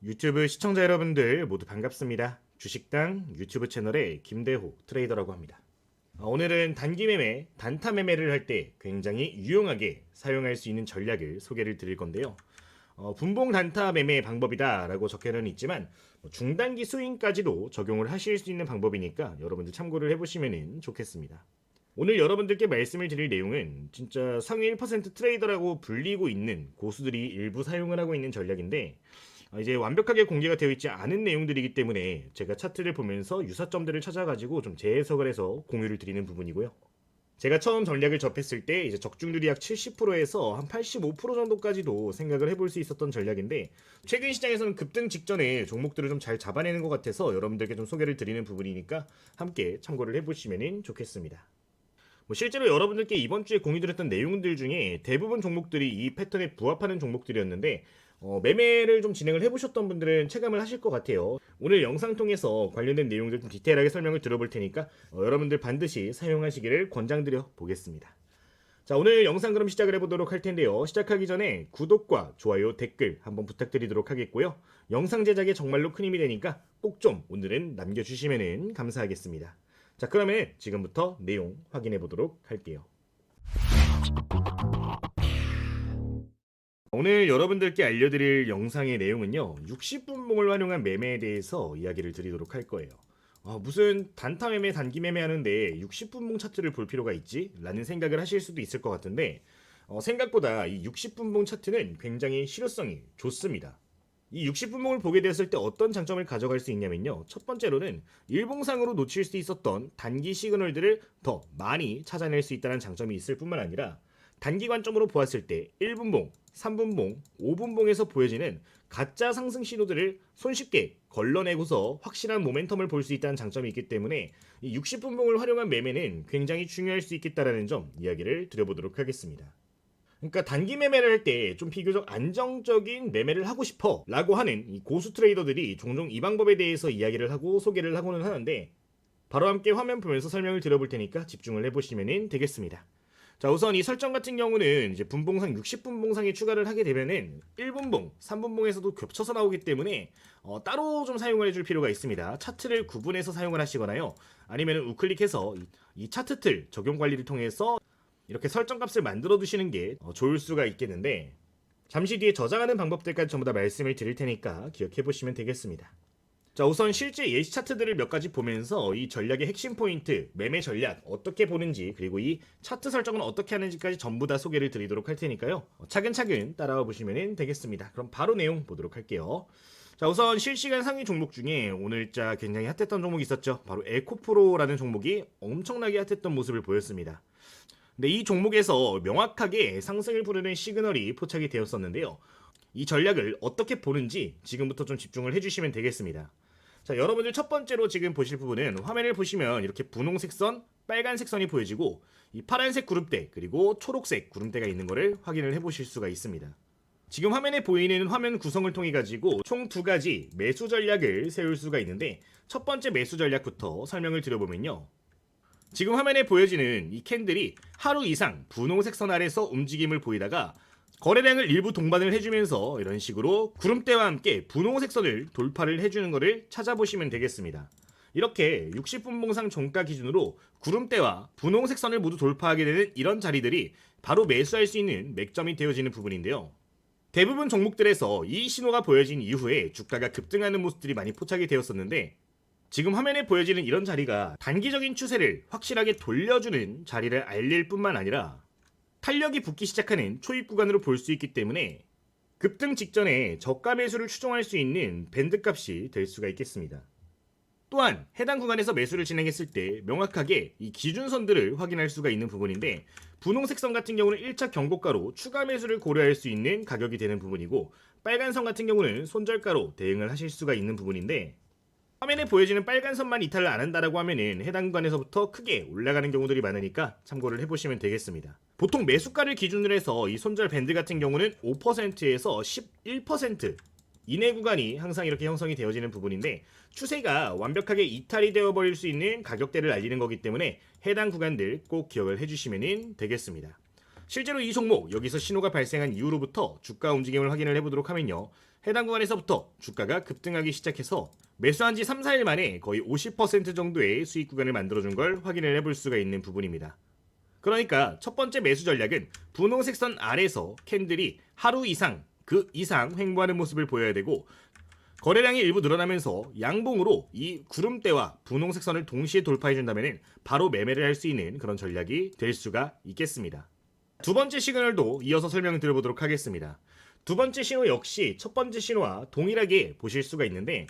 유튜브 시청자 여러분들 모두 반갑습니다. 주식당 유튜브 채널의 김대호 트레이더라고 합니다. 오늘은 단기 매매, 단타 매매를 할 때 굉장히 유용하게 사용할 수 있는 전략을 소개를 드릴 건데요. 분봉 단타 매매 방법이다 라고 적혀는 있지만 중단기 스윙까지도 적용을 하실 수 있는 방법이니까 여러분들 참고를 해보시면 좋겠습니다. 오늘 여러분들께 말씀을 드릴 내용은 진짜 상위 1% 트레이더라고 불리고 있는 고수들이 일부 사용을 하고 있는 전략인데, 이제 완벽하게 공개가 되어 있지 않은 내용들이기 때문에 제가 차트를 보면서 유사점들을 찾아가지고 좀 재해석을 해서 공유를 드리는 부분이고요. 제가 처음 전략을 접했을 때 이제 적중률이 약 70%에서 한 85% 정도까지도 생각을 해볼 수 있었던 전략인데, 최근 시장에서는 급등 직전에 종목들을 좀 잘 잡아내는 것 같아서 여러분들께 좀 소개를 드리는 부분이니까 함께 참고를 해보시면 좋겠습니다. 실제로 여러분들께 이번 주에 공유드렸던 내용들 중에 대부분 종목들이 이 패턴에 부합하는 종목들이었는데, 매매를 좀 진행을 해보셨던 분들은 체감을 하실 것 같아요. 오늘 영상 통해서 관련된 내용들 좀 디테일하게 설명을 들어볼 테니까 여러분들 반드시 사용하시기를 권장드려 보겠습니다. 자, 오늘 영상 그럼 시작을 해보도록 할 텐데요. 시작하기 전에 구독과 좋아요, 댓글 한번 부탁드리도록 하겠고요. 영상 제작에 정말로 큰 힘이 되니까 꼭 좀 오늘은 남겨주시면 감사하겠습니다. 자, 그러면 지금부터 내용 확인해 보도록 할게요. 오늘 여러분들께 알려드릴 영상의 내용은요, 60분봉을 활용한 매매에 대해서 이야기를 드리도록 할 거예요. 무슨 단타 매매, 단기 매매 하는데 60분봉 차트를 볼 필요가 있지? 라는 생각을 하실 수도 있을 것 같은데, 생각보다 이 60분봉 차트는 굉장히 실효성이 좋습니다. 이 60분봉을 보게 되었을 때 어떤 장점을 가져갈 수 있냐면요, 첫 번째로는 일봉상으로 놓칠 수 있었던 단기 시그널들을 더 많이 찾아낼 수 있다는 장점이 있을 뿐만 아니라, 단기 관점으로 보았을 때 1분봉, 3분봉, 5분봉에서 보여지는 가짜 상승 신호들을 손쉽게 걸러내고서 확실한 모멘텀을 볼 수 있다는 장점이 있기 때문에 이 60분봉을 활용한 매매는 굉장히 중요할 수 있겠다라는 점 이야기를 드려보도록 하겠습니다. 그러니까 단기 매매를 할 때 좀 비교적 안정적인 매매를 하고 싶어 라고 하는 이 고수 트레이더들이 종종 이 방법에 대해서 이야기를 하고 소개를 하고는 하는데, 바로 함께 화면 보면서 설명을 드려볼 테니까 집중을 해보시면 되겠습니다. 자, 우선 이 설정 같은 경우는 이제 분봉상 60분봉상에 추가를 하게 되면은 1분봉, 3분봉에서도 겹쳐서 나오기 때문에 따로 좀 사용을 해줄 필요가 있습니다. 차트를 구분해서 사용을 하시거나요, 아니면 우클릭해서 이 차트 틀 적용 관리를 통해서 이렇게 설정 값을 만들어 두시는 게 좋을 수가 있겠는데, 잠시 뒤에 저장하는 방법들까지 전부 다 말씀을 드릴 테니까 기억해 보시면 되겠습니다. 자, 우선 실제 예시 차트들을 몇 가지 보면서 이 전략의 핵심 포인트, 매매 전략 어떻게 보는지, 그리고 이 차트 설정은 어떻게 하는지까지 전부 다 소개를 드리도록 할 테니까요, 차근차근 따라와 보시면 되겠습니다. 그럼 바로 내용 보도록 할게요. 자, 우선 실시간 상위 종목 중에 오늘자 굉장히 핫했던 종목이 있었죠. 바로 에코프로라는 종목이 엄청나게 핫했던 모습을 보였습니다. 근데 이 종목에서 명확하게 상승을 부르는 시그널이 포착이 되었었는데요, 이 전략을 어떻게 보는지 지금부터 좀 집중을 해주시면 되겠습니다. 자, 여러분들 첫 번째로 지금 보실 부분은, 화면을 보시면 이렇게 분홍색 선, 빨간색 선이 보여지고 이 파란색 구름대 그리고 초록색 구름대가 있는 것을 확인을 해보실 수가 있습니다. 지금 화면에 보이는 화면 구성을 통해 가지고 총 두 가지 매수 전략을 세울 수가 있는데, 첫 번째 매수 전략부터 설명을 드려보면요, 지금 화면에 보여지는 이 캔들이 하루 이상 분홍색 선 아래서 움직임을 보이다가 거래량을 일부 동반을 해주면서 이런 식으로 구름대와 함께 분홍색 선을 돌파를 해주는 것을 찾아보시면 되겠습니다. 이렇게 60분봉상 종가 기준으로 구름대와 분홍색 선을 모두 돌파하게 되는 이런 자리들이 바로 매수할 수 있는 맥점이 되어지는 부분인데요, 대부분 종목들에서 이 신호가 보여진 이후에 주가가 급등하는 모습들이 많이 포착이 되었었는데, 지금 화면에 보여지는 이런 자리가 단기적인 추세를 확실하게 돌려주는 자리를 알릴 뿐만 아니라 탄력이 붙기 시작하는 초입 구간으로 볼 수 있기 때문에 급등 직전에 저가 매수를 추종할 수 있는 밴드 값이 될 수가 있겠습니다. 또한 해당 구간에서 매수를 진행했을 때 명확하게 이 기준선들을 확인할 수가 있는 부분인데, 분홍색 선 같은 경우는 1차 경고가로 추가 매수를 고려할 수 있는 가격이 되는 부분이고, 빨간 선 같은 경우는 손절가로 대응을 하실 수가 있는 부분인데, 화면에 보여지는 빨간 선만 이탈을 안 한다라고 하면은 해당 구간에서부터 크게 올라가는 경우들이 많으니까 참고를 해보시면 되겠습니다. 보통 매수가를 기준으로 해서 이 손절 밴드 같은 경우는 5%에서 11% 이내 구간이 항상 이렇게 형성이 되어지는 부분인데, 추세가 완벽하게 이탈이 되어버릴 수 있는 가격대를 알리는 거기 때문에 해당 구간들 꼭 기억을 해주시면 되겠습니다. 실제로 이 종목 여기서 신호가 발생한 이후로부터 주가 움직임을 확인을 해보도록 하면요, 해당 구간에서부터 주가가 급등하기 시작해서 매수한 지 3, 4일 만에 거의 50% 정도의 수익 구간을 만들어준 걸 확인을 해볼 수가 있는 부분입니다. 그러니까 첫 번째 매수 전략은 분홍색 선 아래서 캔들이 하루 이상 그 이상 횡보하는 모습을 보여야 되고, 거래량이 일부 늘어나면서 양봉으로 이 구름대와 분홍색 선을 동시에 돌파해준다면 바로 매매를 할 수 있는 그런 전략이 될 수가 있겠습니다. 두 번째 시그널도 이어서 설명을 드려보도록 하겠습니다. 두 번째 신호 역시 첫 번째 신호와 동일하게 보실 수가 있는데,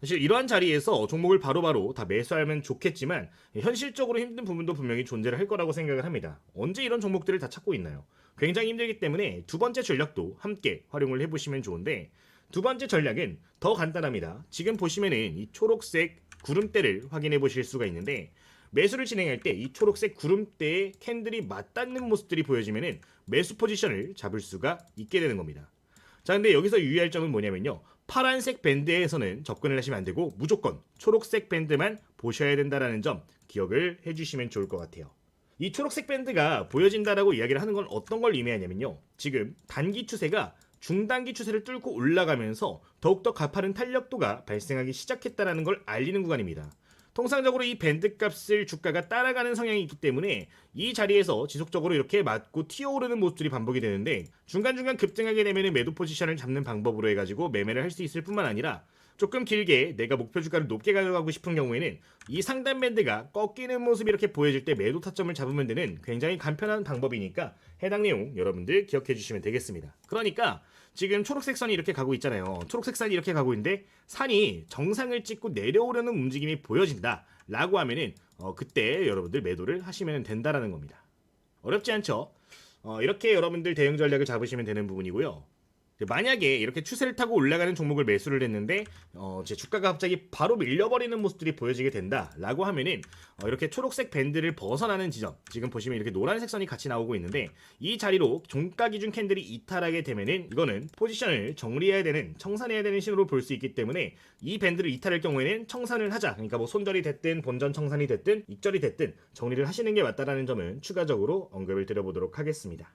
사실 이러한 자리에서 종목을 바로바로 다 매수하면 좋겠지만 현실적으로 힘든 부분도 분명히 존재를 할 거라고 생각을 합니다. 언제 이런 종목들을 다 찾고 있나요? 굉장히 힘들기 때문에 두 번째 전략도 함께 활용을 해보시면 좋은데, 두 번째 전략은 더 간단합니다. 지금 보시면은 이 초록색 구름대를 확인해 보실 수가 있는데, 매수를 진행할 때 이 초록색 구름대에 캔들이 맞닿는 모습들이 보여지면은 매수 포지션을 잡을 수가 있게 되는 겁니다. 자, 근데 여기서 유의할 점은 뭐냐면요, 파란색 밴드에서는 접근을 하시면 안 되고 무조건 초록색 밴드만 보셔야 된다라는 점 기억을 해주시면 좋을 것 같아요. 이 초록색 밴드가 보여진다라고 이야기를 하는 건 어떤 걸 의미하냐면요, 지금 단기 추세가 중단기 추세를 뚫고 올라가면서 더욱더 가파른 탄력도가 발생하기 시작했다는 걸 알리는 구간입니다. 통상적으로 이 밴드 값을 주가가 따라가는 성향이 있기 때문에 이 자리에서 지속적으로 이렇게 맞고 튀어오르는 모습들이 반복이 되는데, 중간중간 급등하게 되면 매도 포지션을 잡는 방법으로 해가지고 매매를 할 수 있을 뿐만 아니라, 조금 길게 내가 목표 주가를 높게 가져가고 싶은 경우에는 이 상단 밴드가 꺾이는 모습이 이렇게 보여질 때 매도 타점을 잡으면 되는 굉장히 간편한 방법이니까 해당 내용 여러분들 기억해 주시면 되겠습니다. 그러니까 지금 초록색 선이 이렇게 가고 있잖아요. 초록색 선이 이렇게 가고 있는데 산이 정상을 찍고 내려오려는 움직임이 보여진다 라고 하면은 그때 여러분들 매도를 하시면 된다라는 겁니다. 어렵지 않죠? 이렇게 여러분들 대응 전략을 잡으시면 되는 부분이고요. 만약에 이렇게 추세를 타고 올라가는 종목을 매수를 했는데 제 주가가 갑자기 바로 밀려버리는 모습들이 보여지게 된다라고 하면은 이렇게 초록색 밴드를 벗어나는 지점, 지금 보시면 이렇게 노란색 선이 같이 나오고 있는데, 이 자리로 종가 기준 캔들이 이탈하게 되면은 이거는 포지션을 정리해야 되는, 청산해야 되는 신호로 볼 수 있기 때문에 이 밴드를 이탈할 경우에는 청산을 하자, 그러니까 뭐 손절이 됐든 본전 청산이 됐든 익절이 됐든 정리를 하시는 게 맞다라는 점은 추가적으로 언급을 드려보도록 하겠습니다.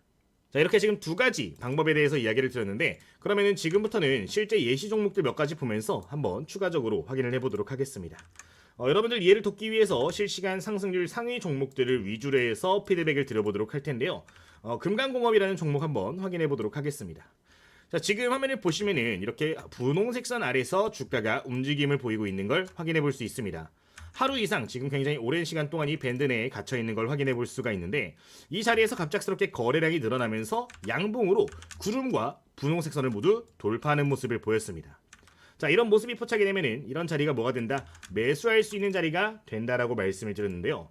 자, 이렇게 지금 두 가지 방법에 대해서 이야기를 드렸는데, 그러면은 지금부터는 실제 예시 종목들 몇 가지 보면서 한번 추가적으로 확인을 해보도록 하겠습니다. 여러분들 이해를 돕기 위해서 실시간 상승률 상위 종목들을 위주로 해서 피드백을 드려보도록 할 텐데요. 금강공업이라는 종목 한번 확인해 보도록 하겠습니다. 자, 지금 화면을 보시면은 이렇게 분홍색 선 아래서 주가가 움직임을 보이고 있는 걸 확인해 볼 수 있습니다. 하루 이상 지금 굉장히 오랜 시간 동안 이 밴드 내에 갇혀 있는 걸 확인해 볼 수가 있는데, 이 자리에서 갑작스럽게 거래량이 늘어나면서 양봉으로 구름과 분홍색 선을 모두 돌파하는 모습을 보였습니다. 자, 이런 모습이 포착이 되면은 이런 자리가 뭐가 된다? 매수할 수 있는 자리가 된다라고 말씀을 드렸는데요.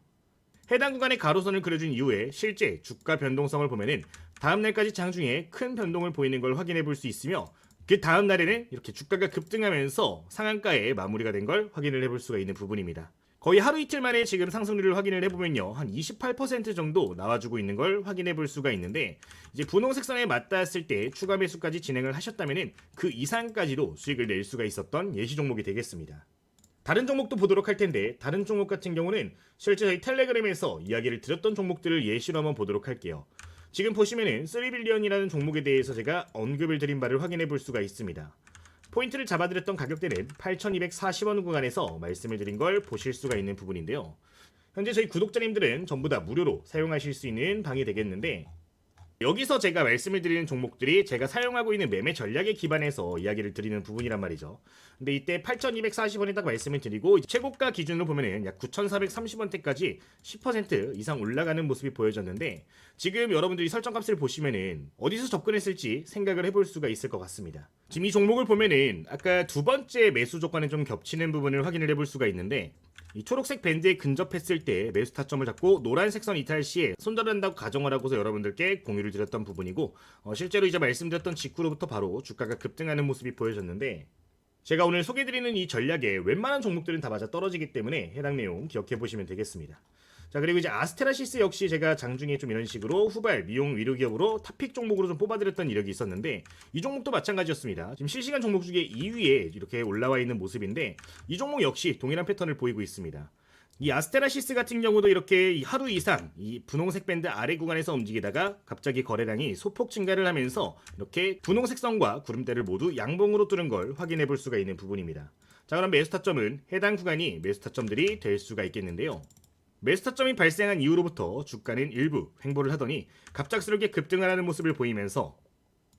해당 구간의 가로선을 그려준 이후에 실제 주가 변동성을 보면은 다음 날까지 장중에 큰 변동을 보이는 걸 확인해 볼 수 있으며, 그 다음 날에는 이렇게 주가가 급등하면서 상한가에 마무리가 된 걸 확인을 해볼 수가 있는 부분입니다. 거의 하루 이틀 만에 지금 상승률을 확인을 해보면요, 한 28% 정도 나와주고 있는 걸 확인해 볼 수가 있는데, 이제 분홍색 선에 맞닿았을 때 추가 매수까지 진행을 하셨다면은 그 이상까지도 수익을 낼 수가 있었던 예시 종목이 되겠습니다. 다른 종목도 보도록 할 텐데, 다른 종목 같은 경우는 실제 저희 텔레그램에서 이야기를 드렸던 종목들을 예시로 한번 보도록 할게요. 지금 보시면은 3빌리언이라는 종목에 대해서 제가 언급을 드린 바를 확인해 볼 수가 있습니다. 포인트를 잡아드렸던 가격대는 8,240원 구간에서 말씀을 드린 걸 보실 수가 있는 부분인데요. 현재 저희 구독자님들은 전부 다 무료로 사용하실 수 있는 방이 되겠는데, 여기서 제가 말씀을 드리는 종목들이 제가 사용하고 있는 매매 전략에 기반해서 이야기를 드리는 부분이란 말이죠. 근데 이때 8,240원에 딱 말씀을 드리고, 최고가 기준으로 보면은 약 9,430원대까지 10% 이상 올라가는 모습이 보여졌는데, 지금 여러분들이 설정값을 보시면은 어디서 접근했을지 생각을 해볼 수가 있을 것 같습니다. 지금 이 종목을 보면은 아까 두 번째 매수 조건에 좀 겹치는 부분을 확인을 해볼 수가 있는데, 이 초록색 밴드에 근접했을 때 매수 타점을 잡고 노란색 선 이탈 시에 손절을 한다고 가정을 하고서 여러분들께 공유를 드렸던 부분이고, 실제로 이제 말씀드렸던 직후로부터 바로 주가가 급등하는 모습이 보여졌는데, 제가 오늘 소개해드리는 이 전략에 웬만한 종목들은 다 맞아 떨어지기 때문에 해당 내용 기억해 보시면 되겠습니다. 자, 그리고 이제 아스테라시스 역시 제가 장중에 좀 이런 식으로 후발 미용 위로 기업으로 탑픽 종목으로 좀 뽑아드렸던 이력이 있었는데, 이 종목도 마찬가지였습니다. 지금 실시간 종목 중에 2위에 이렇게 올라와 있는 모습인데, 이 종목 역시 동일한 패턴을 보이고 있습니다. 이 아스테라시스 같은 경우도 이렇게 하루 이상 이 분홍색 밴드 아래 구간에서 움직이다가 갑자기 거래량이 소폭 증가를 하면서 이렇게 분홍색 선과 구름대를 모두 양봉으로 뚫은 걸 확인해 볼 수가 있는 부분입니다. 자, 그럼 매수 타점은 해당 구간이 매수 타점들이 될 수가 있겠는데요. 매수 타점이 발생한 이후로부터 주가는 일부 횡보를 하더니 갑작스럽게 급등을 하는 모습을 보이면서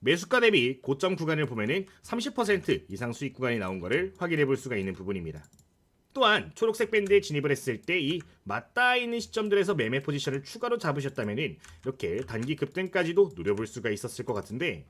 매수가 대비 고점 구간을 보면은 30% 이상 수익 구간이 나온 것을 확인해 볼 수가 있는 부분입니다. 또한 초록색 밴드에 진입을 했을 때 이 맞닿아 있는 시점들에서 매매 포지션을 추가로 잡으셨다면은 이렇게 단기 급등까지도 노려볼 수가 있었을 것 같은데,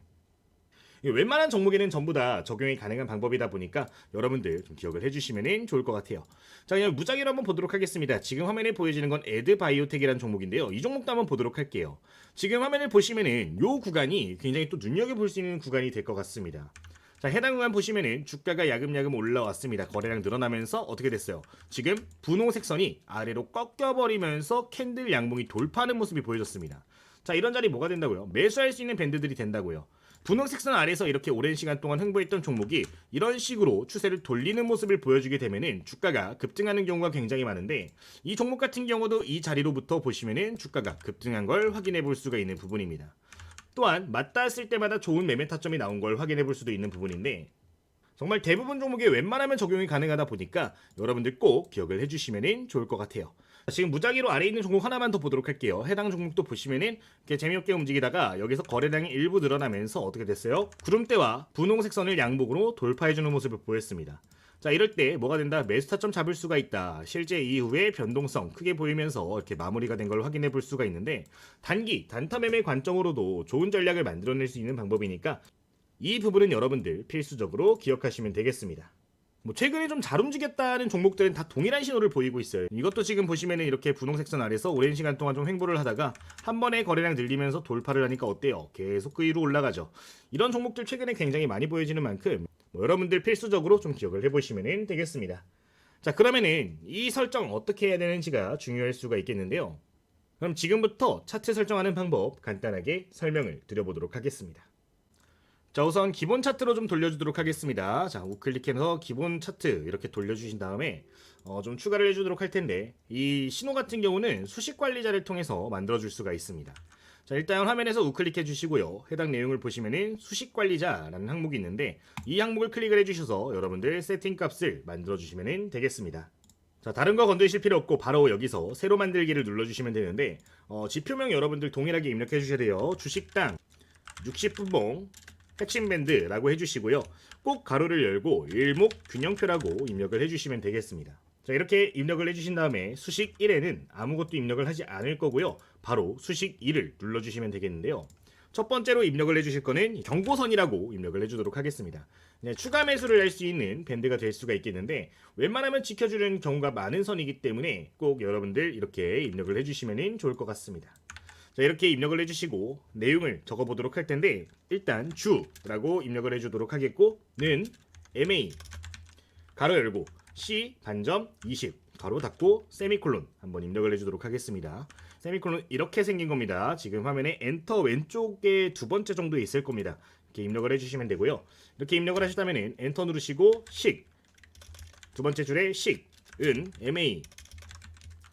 웬만한 종목에는 전부 다 적용이 가능한 방법이다 보니까 여러분들 좀 기억을 해주시면 좋을 것 같아요. 자, 그냥 무작위로 한번 보도록 하겠습니다. 지금 화면에 보여지는 건 에드바이오텍이라는 종목인데요. 이 종목도 한번 보도록 할게요. 지금 화면을 보시면은 이 구간이 굉장히 또 눈여겨볼 수 있는 구간이 될 것 같습니다. 자, 해당 구간 보시면은 주가가 야금야금 올라왔습니다. 거래량 늘어나면서 어떻게 됐어요? 지금 분홍색 선이 아래로 꺾여버리면서 캔들 양봉이 돌파하는 모습이 보여졌습니다. 자, 이런 자리 뭐가 된다고요? 매수할 수 있는 밴드들이 된다고요. 분홍색 선 아래서 이렇게 오랜 시간 동안 횡보했던 종목이 이런 식으로 추세를 돌리는 모습을 보여주게 되면은 주가가 급등하는 경우가 굉장히 많은데, 이 종목 같은 경우도 이 자리로부터 보시면은 주가가 급등한 걸 확인해 볼 수가 있는 부분입니다. 또한 맞닿았을 때마다 좋은 매매 타점이 나온 걸 확인해 볼 수도 있는 부분인데, 정말 대부분 종목에 웬만하면 적용이 가능하다 보니까 여러분들 꼭 기억을 해주시면 좋을 것 같아요. 지금 무작위로 아래에 있는 종목 하나만 더 보도록 할게요. 해당 종목도 보시면은 이렇게 재미없게 움직이다가 여기서 거래량이 일부 늘어나면서 어떻게 됐어요? 구름대와 분홍색 선을 양복으로 돌파해주는 모습을 보였습니다. 자, 이럴 때 뭐가 된다? 매수 타점 잡을 수가 있다. 실제 이후에 변동성 크게 보이면서 이렇게 마무리가 된 걸 확인해 볼 수가 있는데, 단기 단타 매매 관점으로도 좋은 전략을 만들어낼 수 있는 방법이니까 이 부분은 여러분들 필수적으로 기억하시면 되겠습니다. 최근에 좀 잘 움직였다는 종목들은 다 동일한 신호를 보이고 있어요. 이것도 지금 보시면은 이렇게 분홍색 선 아래서 오랜 시간 동안 좀 횡보를 하다가 한 번에 거래량 늘리면서 돌파를 하니까 어때요? 계속 그 위로 올라가죠. 이런 종목들 최근에 굉장히 많이 보여지는 만큼 여러분들 필수적으로 좀 기억을 해보시면 되겠습니다. 자, 그러면은 이 설정 어떻게 해야 되는지가 중요할 수가 있겠는데요. 그럼 지금부터 차트 설정하는 방법 간단하게 설명을 드려보도록 하겠습니다. 자, 우선 기본 차트로 좀 돌려주도록 하겠습니다. 자, 우클릭해서 기본 차트 이렇게 돌려주신 다음에 좀 추가를 해주도록 할 텐데, 이 신호 같은 경우는 수식 관리자를 통해서 만들어줄 수가 있습니다. 자, 일단 화면에서 우클릭해 주시고요. 해당 내용을 보시면은 수식 관리자라는 항목이 있는데, 이 항목을 클릭을 해주셔서 여러분들 세팅 값을 만들어 주시면 되겠습니다. 자, 다른 거 건드리실 필요 없고 바로 여기서 새로 만들기를 눌러주시면 되는데, 지표명 여러분들 동일하게 입력해 주셔야 돼요. 주식당 60분봉 핵심 밴드라고 해주시고요. 꼭 가로를 열고 일목 균형표라고 입력을 해주시면 되겠습니다. 자, 이렇게 입력을 해주신 다음에 수식 1에는 아무것도 입력을 하지 않을 거고요. 바로 수식 2를 눌러주시면 되겠는데요. 첫 번째로 입력을 해주실 거는 경고선이라고 입력을 해주도록 하겠습니다. 추가 매수를 할 수 있는 밴드가 될 수가 있겠는데, 웬만하면 지켜주는 경우가 많은 선이기 때문에 꼭 여러분들 이렇게 입력을 해주시면 좋을 것 같습니다. 자, 이렇게 입력을 해주시고 내용을 적어보도록 할 텐데, 일단 주라고 입력을 해주도록 하겠고, 는 MA 가로 열고 C 반점 20 가로 닫고 세미콜론 한번 입력을 해주도록 하겠습니다. 세미콜론 이렇게 생긴 겁니다. 지금 화면에 엔터 왼쪽에 두 번째 정도에 있을 겁니다. 이렇게 입력을 해주시면 되고요. 이렇게 입력을 하시다면 엔터 누르시고 식 두 번째 줄에 식 은 MA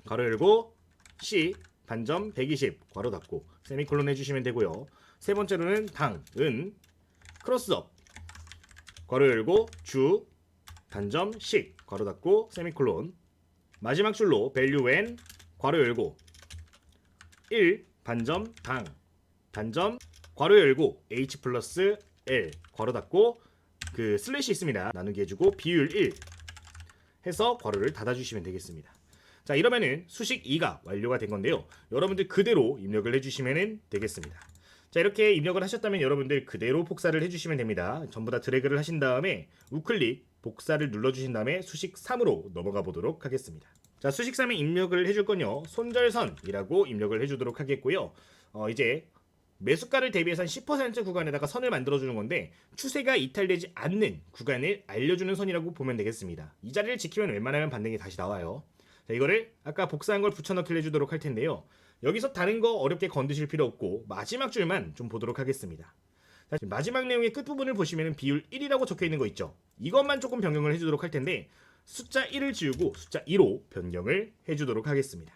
가로 열고 C 반점 120 괄호 닫고 세미콜론 해주시면 되고요. 세 번째로는 당은 크로스업 괄호 열고 주 반점 식 괄호 닫고 세미콜론, 마지막 줄로 value when 괄호 열고 1 반점 당 반점 괄호 열고 h 플러스 l 괄호 닫고 그 슬래시 있습니다. 나누기 해주고 비율 1 해서 괄호를 닫아주시면 되겠습니다. 자, 이러면은 수식 2가 완료가 된 건데요. 여러분들 그대로 입력을 해주시면 되겠습니다. 자, 이렇게 입력을 하셨다면 여러분들 그대로 복사를 해주시면 됩니다. 전부 다 드래그를 하신 다음에 우클릭 복사를 눌러주신 다음에 수식 3으로 넘어가 보도록 하겠습니다. 자, 수식 3에 입력을 해줄 건요, 손절선이라고 입력을 해주도록 하겠고요. 이제 매수가를 대비해서 한 10% 구간에다가 선을 만들어주는 건데, 추세가 이탈되지 않는 구간을 알려주는 선이라고 보면 되겠습니다. 이 자리를 지키면 웬만하면 반등이 다시 나와요. 자, 이거를 아까 복사한 걸 붙여넣기를 해주도록 할 텐데요. 여기서 다른 거 어렵게 건드실 필요 없고 마지막 줄만 좀 보도록 하겠습니다. 자, 마지막 내용의 끝부분을 보시면 비율 1이라고 적혀 있는 거 있죠. 이것만 조금 변경을 해주도록 할 텐데, 숫자 1을 지우고 숫자 2로 변경을 해주도록 하겠습니다.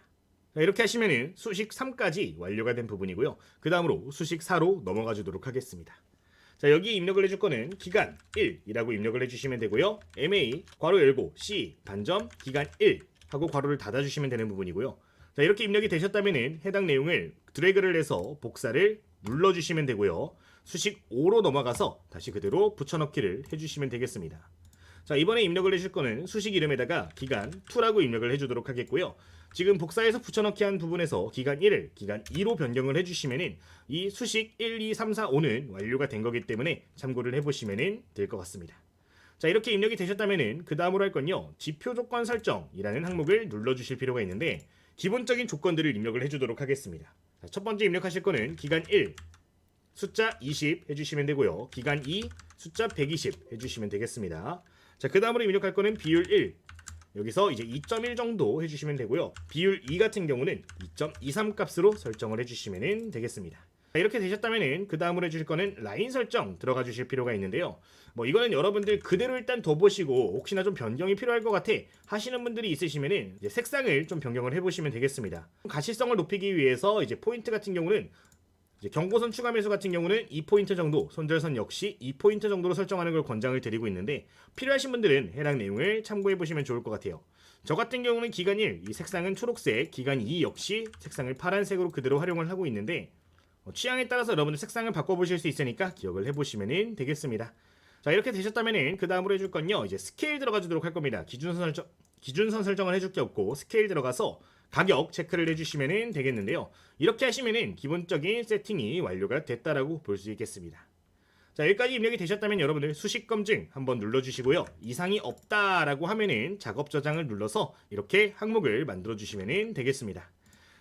자, 이렇게 하시면은 수식 3까지 완료가 된 부분이고요. 그 다음으로 수식 4로 넘어가 주도록 하겠습니다. 자, 여기 입력을 해줄 거는 기간 1이라고 입력을 해주시면 되고요. MA 괄호 열고 C 반점 기간 1 하고 괄호를 닫아주시면 되는 부분이고요. 자, 이렇게 입력이 되셨다면은 해당 내용을 드래그를 해서 복사를 눌러주시면 되고요. 수식 5로 넘어가서 다시 그대로 붙여넣기를 해주시면 되겠습니다. 자, 이번에 입력을 해줄 거는 수식 이름에다가 기간 2라고 입력을 해주도록 하겠고요. 지금 복사해서 붙여넣기 한 부분에서 기간 1을 기간 2로 변경을 해주시면은 이 수식 1, 2, 3, 4, 5는 완료가 된 거기 때문에 참고를 해보시면 될 것 같습니다. 자, 이렇게 입력이 되셨다면은 그 다음으로 할 건요, 지표 조건 설정이라는 항목을 눌러주실 필요가 있는데 기본적인 조건들을 입력을 해주도록 하겠습니다. 자, 첫 번째 입력하실 거는 기간 1 숫자 20 해주시면 되고요. 기간 2 숫자 120 해주시면 되겠습니다. 자, 그 다음으로 입력할 거는 비율 1 여기서 이제 2.1 정도 해주시면 되고요. 비율 2 같은 경우는 2.23 값으로 설정을 해주시면 되겠습니다. 자, 이렇게 되셨다면은 그 다음으로 해주실 거는 라인 설정 들어가 주실 필요가 있는데요. 뭐 이거는 여러분들 그대로 일단 둬보시고 혹시나 좀 변경이 필요할 것 같아 하시는 분들이 있으시면은 이제 색상을 좀 변경을 해보시면 되겠습니다. 가시성을 높이기 위해서 이제 포인트 같은 경우는 이제 경고선 추가 매수 같은 경우는 2포인트 정도, 손절선 역시 2포인트 정도로 설정하는 걸 권장을 드리고 있는데 필요하신 분들은 해당 내용을 참고해 보시면 좋을 것 같아요. 저 같은 경우는 기간 1, 이 색상은 초록색, 기간 2 역시 색상을 파란색으로 그대로 활용을 하고 있는데 취향에 따라서 여러분들 색상을 바꿔보실 수 있으니까 기억을 해보시면 되겠습니다. 자, 이렇게 되셨다면은 그 다음으로 해줄 건요, 이제 스케일 들어가 주도록 할 겁니다. 기준선 설정을 해줄 게 없고 스케일 들어가서 가격 체크를 해주시면 되겠는데요. 이렇게 하시면은 기본적인 세팅이 완료가 됐다라고 볼 수 있겠습니다. 자, 여기까지 입력이 되셨다면 여러분들 수식 검증 한번 눌러주시고요. 이상이 없다라고 하면은 작업 저장을 눌러서 이렇게 항목을 만들어 주시면 되겠습니다.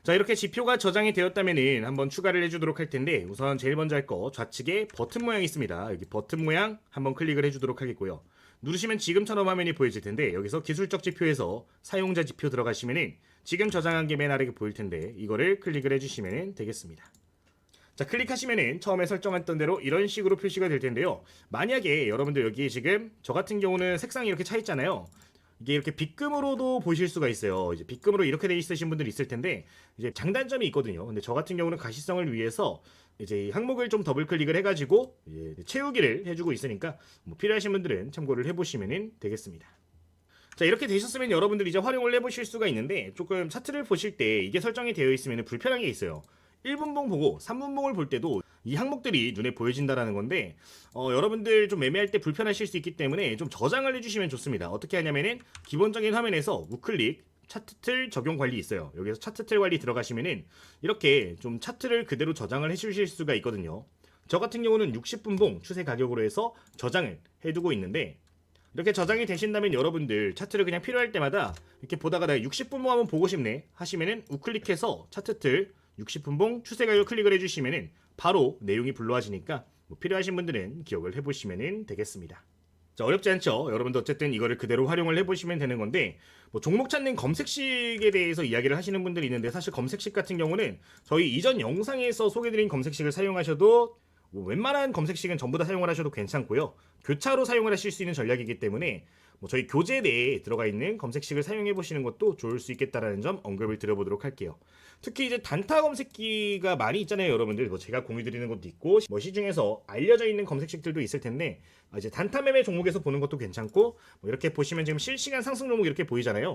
자, 이렇게 지표가 저장이 되었다면은 한번 추가를 해주도록 할 텐데 우선 제일 먼저 할 거 좌측에 버튼 모양이 있습니다. 여기 버튼 모양 한번 클릭을 해주도록 하겠고요. 누르시면 지금처럼 화면이 보여질 텐데 여기서 기술적 지표에서 사용자 지표 들어가시면은 지금 저장한 게 맨 아래에 보일 텐데 이거를 클릭을 해주시면 되겠습니다. 자, 클릭하시면은 처음에 설정했던 대로 이런 식으로 표시가 될 텐데요. 만약에 여러분들 여기에 지금 저 같은 경우는 색상이 이렇게 차 있잖아요. 이게 이렇게 빗금으로도 보실 수가 있어요. 이제 빗금으로 이렇게 돼 있으신 분들이 있을 텐데 이제 장단점이 있거든요. 근데 저 같은 경우는 가시성을 위해서 이제 이 항목을 좀 더블 클릭을 해가지고 채우기를 해주고 있으니까 뭐 필요하신 분들은 참고를 해보시면 되겠습니다. 자, 이렇게 되셨으면 여러분들 이제 활용을 해보실 수가 있는데 조금 차트를 보실 때 이게 설정이 되어 있으면 불편한 게 있어요. 1분봉 보고 3분봉을 볼 때도 이 항목들이 눈에 보여진다라는 건데 여러분들 좀 매매할 때 불편하실 수 있기 때문에 좀 저장을 해주시면 좋습니다. 어떻게 하냐면은 기본적인 화면에서 우클릭 차트 틀 적용 관리 있어요. 여기서 차트 틀 관리 들어가시면은 이렇게 좀 차트를 그대로 저장을 해주실 수가 있거든요. 저 같은 경우는 60분봉 추세 가격으로 해서 저장을 해두고 있는데 이렇게 저장이 되신다면 여러분들 차트를 그냥 필요할 때마다 이렇게 보다가 내가 60분봉 한번 보고 싶네 하시면은 우클릭해서 차트 틀 60분봉 추세 가격 클릭을 해주시면은 바로 내용이 불러와지니까 뭐 필요하신 분들은 기억을 해보시면 되겠습니다. 자, 어렵지 않죠? 여러분도 어쨌든 이거를 그대로 활용을 해보시면 되는 건데 뭐 종목 찾는 검색식에 대해서 이야기를 하시는 분들이 있는데 사실 검색식 같은 경우는 저희 이전 영상에서 소개드린 검색식을 사용하셔도 뭐 웬만한 검색식은 전부 다 사용을 하셔도 괜찮고요. 교차로 사용을 하실 수 있는 전략이기 때문에 뭐 저희 교재 내에 들어가 있는 검색식을 사용해 보시는 것도 좋을 수 있겠다라는 점 언급을 드려보도록 할게요. 특히 이제 단타 검색기가 많이 있잖아요, 여러분들. 뭐 제가 공유 드리는 것도 있고 뭐 시중에서 알려져 있는 검색식들도 있을 텐데 이제 단타 매매 종목에서 보는 것도 괜찮고 뭐 이렇게 보시면 지금 실시간 상승 종목 이렇게 보이잖아요.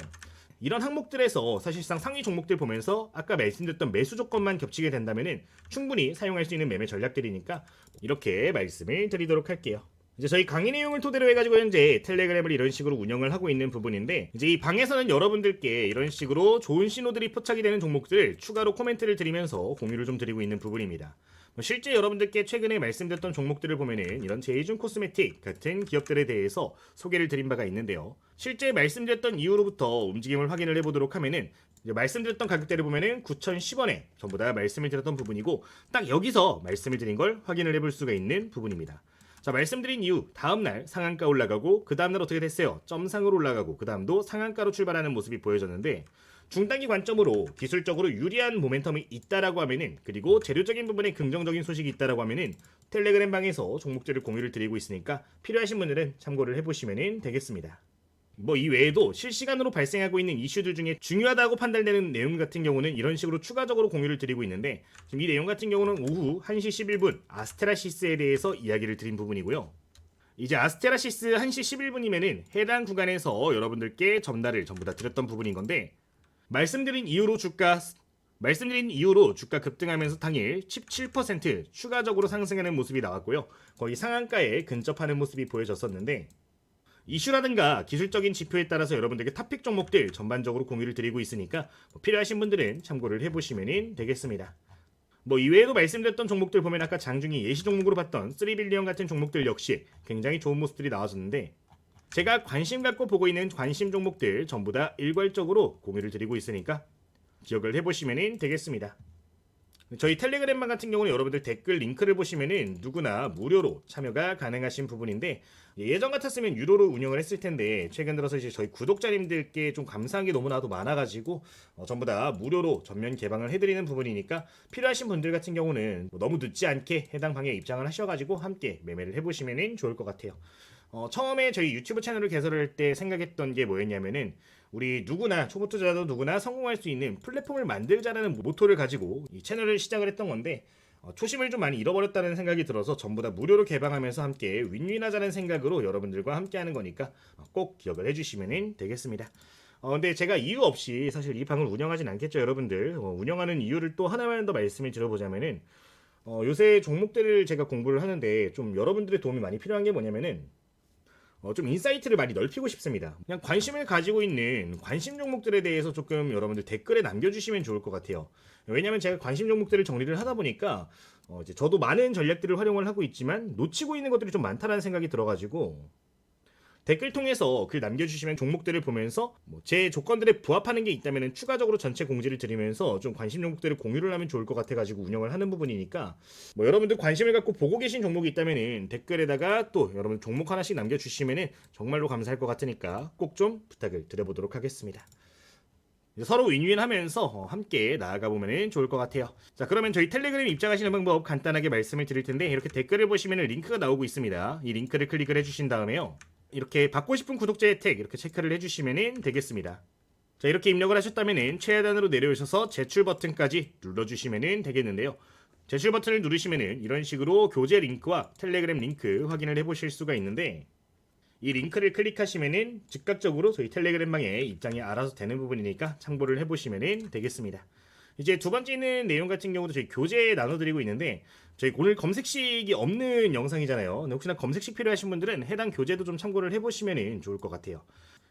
이런 항목들에서 사실상 상위 종목들 보면서 아까 말씀드렸던 매수 조건만 겹치게 된다면은 충분히 사용할 수 있는 매매 전략들이니까 이렇게 말씀을 드리도록 할게요. 이제 저희 강의 내용을 토대로 해가지고 현재 텔레그램을 이런 식으로 운영을 하고 있는 부분인데 이제 이 방에서는 여러분들께 이런 식으로 좋은 신호들이 포착이 되는 종목들 추가로 코멘트를 드리면서 공유를 좀 드리고 있는 부분입니다. 실제 여러분들께 최근에 말씀드렸던 종목들을 보면은 이런 제이준 코스메틱 같은 기업들에 대해서 소개를 드린 바가 있는데요. 실제 말씀드렸던 이후로부터 움직임을 확인을 해보도록 하면은 이제 말씀드렸던 가격대를 보면은 9,010원에 전부 다 말씀을 드렸던 부분이고 딱 여기서 말씀을 드린 걸 확인을 해볼 수가 있는 부분입니다. 자, 말씀드린 이후 다음날 상한가 올라가고 그 다음날 어떻게 됐어요? 점상으로 올라가고 그 다음도 상한가로 출발하는 모습이 보여졌는데 중단기 관점으로 기술적으로 유리한 모멘텀이 있다라고 하면은 그리고 재료적인 부분에 긍정적인 소식이 있다라고 하면은 텔레그램 방에서 종목들을 공유를 드리고 있으니까 필요하신 분들은 참고를 해보시면 되겠습니다. 뭐 이 외에도 실시간으로 발생하고 있는 이슈들 중에 중요하다고 판단되는 내용 같은 경우는 이런 식으로 추가적으로 공유를 드리고 있는데, 지금 이 내용 같은 경우는 오후 1시 11분 아스테라시스에 대해서 이야기를 드린 부분이고요. 이제 아스테라시스 1시 11분이면은 해당 구간에서 여러분들께 전달을 전부 다 드렸던 부분인 건데, 말씀드린 이후로 주가 급등하면서 당일 17% 추가적으로 상승하는 모습이 나왔고요. 거의 상한가에 근접하는 모습이 보여졌었는데, 이슈라든가 기술적인 지표에 따라서 여러분들께 탑픽 종목들 전반적으로 공유를 드리고 있으니까 필요하신 분들은 참고를 해보시면 되겠습니다. 뭐 이외에도 말씀드렸던 종목들 보면 아까 장중에 예시 종목으로 봤던 3빌리언 같은 종목들 역시 굉장히 좋은 모습들이 나왔었는데, 제가 관심 갖고 보고 있는 관심 종목들 전부 다 일괄적으로 공유를 드리고 있으니까 기억을 해보시면 되겠습니다. 저희 텔레그램방 같은 경우는 여러분들 댓글 링크를 보시면은 누구나 무료로 참여가 가능하신 부분인데, 예전 같았으면 유료로 운영을 했을 텐데 최근 들어서 이제 저희 구독자님들께 좀 감사한 게 너무나도 많아가지고 전부 다 무료로 전면 개방을 해드리는 부분이니까 필요하신 분들 같은 경우는 너무 늦지 않게 해당 방에 입장을 하셔가지고 함께 매매를 해보시면 좋을 것 같아요. 처음에 저희 유튜브 채널을 개설할 때 생각했던 게 뭐였냐면은, 우리 누구나 초보 투자도 누구나 성공할 수 있는 플랫폼을 만들자라는 모토를 가지고 이 채널을 시작을 했던 건데, 초심을 좀 많이 잃어버렸다는 생각이 들어서 전부 다 무료로 개방하면서 함께 윈윈하자는 생각으로 여러분들과 함께 하는 거니까 꼭 기억을 해주시면 되겠습니다. 근데 제가 이유 없이 사실 이 방을 운영하진 않겠죠, 여러분들. 운영하는 이유를 또 하나만 더 말씀을 드려보자면은, 요새 종목들을 제가 공부를 하는데 좀 여러분들의 도움이 많이 필요한 게 뭐냐면은, 좀 인사이트를 많이 넓히고 싶습니다. 그냥 관심을 가지고 있는 관심 종목들에 대해서 조금 여러분들 댓글에 남겨주시면 좋을 것 같아요. 왜냐면 제가 관심 종목들을 정리를 하다 보니까 이제 저도 많은 전략들을 활용을 하고 있지만 놓치고 있는 것들이 좀 많다는 생각이 들어가지고, 댓글 통해서 글 남겨주시면 종목들을 보면서 제 조건들에 부합하는 게 있다면 추가적으로 전체 공지를 드리면서 좀 관심 종목들을 공유를 하면 좋을 것 같아가지고 운영을 하는 부분이니까, 여러분들 관심을 갖고 보고 계신 종목이 있다면 댓글에다가 또 여러분 종목 하나씩 남겨주시면 정말로 감사할 것 같으니까 꼭 좀 부탁을 드려보도록 하겠습니다. 서로 윈윈하면서 함께 나아가 보면 좋을 것 같아요. 자, 그러면 저희 텔레그램 입장하시는 방법 간단하게 말씀을 드릴 텐데, 이렇게 댓글을 보시면 링크가 나오고 있습니다. 이 링크를 클릭을 해주신 다음에요, 이렇게 받고 싶은 구독자 혜택 이렇게 체크를 해주시면 되겠습니다. 자, 이렇게 입력을 하셨다면 최하단으로 내려오셔서 제출 버튼까지 눌러주시면 되겠는데요. 제출 버튼을 누르시면 이런 식으로 교재 링크와 텔레그램 링크 확인을 해보실 수가 있는데, 이 링크를 클릭하시면 즉각적으로 저희 텔레그램방에 입장이 알아서 되는 부분이니까 참고를 해보시면 되겠습니다. 이제 두 번째 있는 내용 같은 경우도 저희 교재에 나눠드리고 있는데, 저희 오늘 검색식이 없는 영상이잖아요. 근데 혹시나 검색식 필요하신 분들은 해당 교재도 좀 참고를 해보시면 좋을 것 같아요.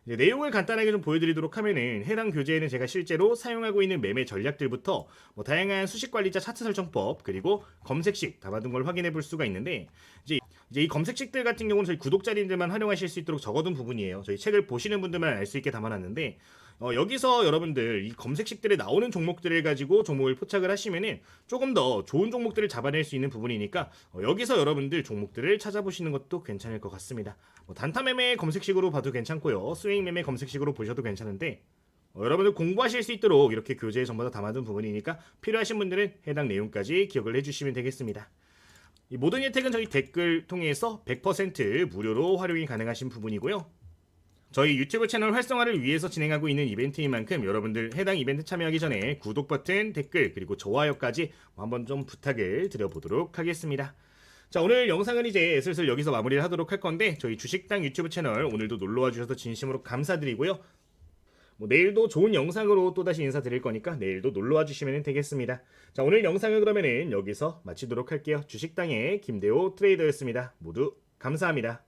이제 내용을 간단하게 좀 보여드리도록 하면은, 해당 교재에는 제가 실제로 사용하고 있는 매매 전략들부터 다양한 수식관리자 차트 설정법 그리고 검색식 담아둔 걸 확인해 볼 수가 있는데, 이제 이 검색식들 같은 경우는 저희 구독자님들만 활용하실 수 있도록 적어둔 부분이에요. 저희 책을 보시는 분들만 알 수 있게 담아놨는데, 여기서 여러분들 이 검색식들에 나오는 종목들을 가지고 종목을 포착을 하시면은 조금 더 좋은 종목들을 잡아낼 수 있는 부분이니까 여기서 여러분들 종목들을 찾아보시는 것도 괜찮을 것 같습니다. 단타 매매 검색식으로 봐도 괜찮고요, 스윙 매매 검색식으로 보셔도 괜찮은데, 여러분들 공부하실 수 있도록 이렇게 교재에 전부 다 담아둔 부분이니까 필요하신 분들은 해당 내용까지 기억을 해주시면 되겠습니다. 이 모든 혜택은 저희 댓글 통해서 100% 무료로 활용이 가능하신 부분이고요. 저희 유튜브 채널 활성화를 위해서 진행하고 있는 이벤트인 만큼 여러분들 해당 이벤트 참여하기 전에 구독 버튼, 댓글, 그리고 좋아요까지 한번 좀 부탁을 드려보도록 하겠습니다. 자, 오늘 영상은 이제 슬슬 여기서 마무리를 하도록 할 건데, 저희 주식당 유튜브 채널 오늘도 놀러와 주셔서 진심으로 감사드리고요. 내일도 좋은 영상으로 또다시 인사드릴 거니까 내일도 놀러와 주시면 되겠습니다. 자, 오늘 영상은 그러면은 여기서 마치도록 할게요. 주식당의 김대호 트레이더였습니다. 모두 감사합니다.